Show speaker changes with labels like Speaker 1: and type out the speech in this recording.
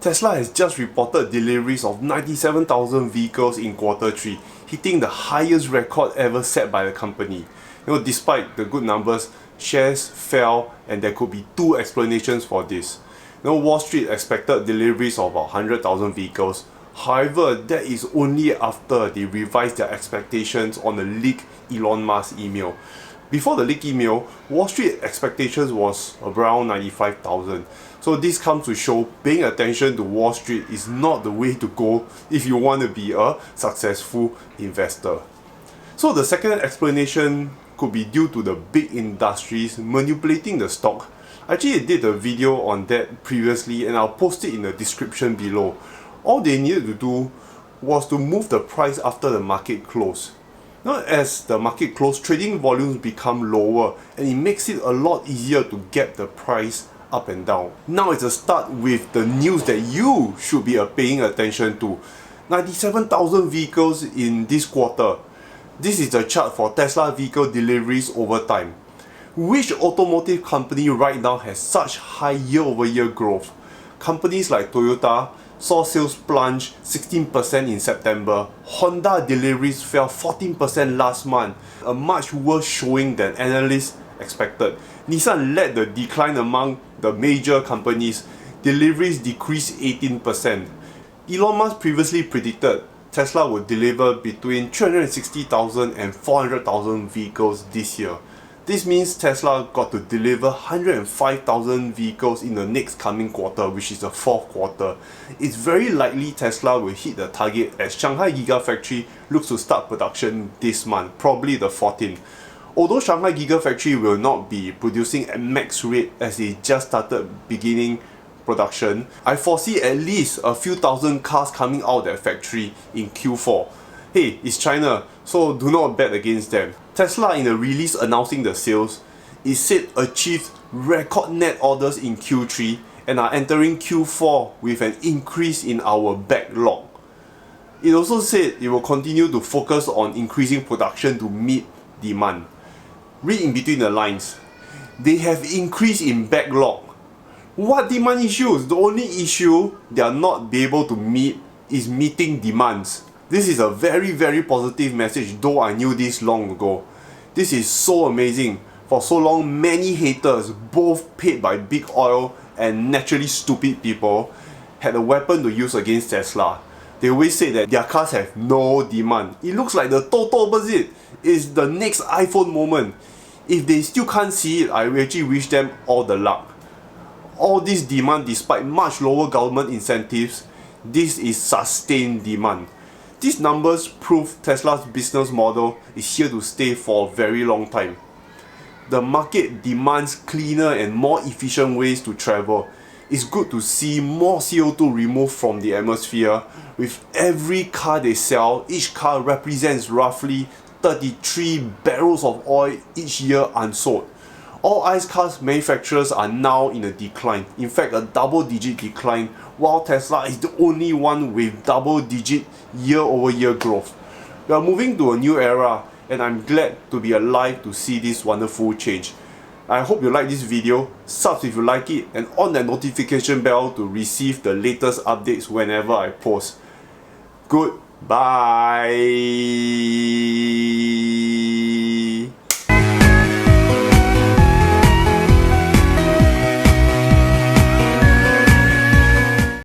Speaker 1: Tesla has just reported deliveries of 97,000 vehicles in Q3, hitting the highest record ever set by the company. Despite the good numbers, shares fell, and there could be two explanations for this. Wall Street expected deliveries of about 100,000 vehicles. However, that is only after they revised their expectations on the leaked Elon Musk email. Before the leaked email, Wall Street expectations was around 95,000. So this comes to show paying attention to Wall Street is not the way to go if you want to be a successful investor. So the second explanation could be due to the big industries manipulating the stock. Actually, I did a video on that previously and I'll post it in the description below. All they needed to do was to move the price after the market closed. Now, as the market closed, trading volumes become lower and it makes it a lot easier to get the price up and down. Now it's a start with the news that you should be paying attention to. 97,000 vehicles in this quarter. This is the chart for Tesla vehicle deliveries over time. Which automotive company right now has such high year-over-year growth? Companies like Toyota saw sales plunge 16% in September. Honda deliveries fell 14% last month, a much worse showing than analysts expected. Nissan led the decline among the major companies. Deliveries decreased 18%. Elon Musk previously predicted Tesla would deliver between 360,000 and 400,000 vehicles this year. This means Tesla got to deliver 105,000 vehicles in the next coming quarter, which is the fourth quarter. It's very likely Tesla will hit the target as Shanghai Gigafactory looks to start production this month, probably the 14th. Although Shanghai Gigafactory will not be producing at max rate as it just started beginning production, I foresee at least a few thousand cars coming out of that factory in Q4. Hey, it's China, so do not bet against them. Tesla, in a release announcing the sales, it said achieved record net orders in Q3 and are entering Q4 with an increase in our backlog. It also said it will continue to focus on increasing production to meet demand. Read in between the lines. They have increased in backlog. What demand issues? The only issue they are not be able to meet is meeting demands. This is a very, very positive message, though I knew this long ago. This is so amazing. For so long, many haters, both paid by big oil and naturally stupid people, had a weapon to use against Tesla. They always say that their cars have no demand. It looks like the total opposite. It's the next iPhone moment. If they still can't see it, I actually wish them all the luck. All this demand despite much lower government incentives, this is sustained demand. These numbers prove Tesla's business model is here to stay for a very long time. The market demands cleaner and more efficient ways to travel. It's good to see more CO2 removed from the atmosphere. With every car they sell, each car represents roughly 33 barrels of oil each year unsold. All ICE cars manufacturers are now in a decline, in fact a double-digit decline, while Tesla is the only one with double-digit year-over-year growth. We are moving to a new era and I'm glad to be alive to see this wonderful change. I hope you like this video, subs if you like it, and on that notification bell to receive the latest updates whenever I post. Goodbye.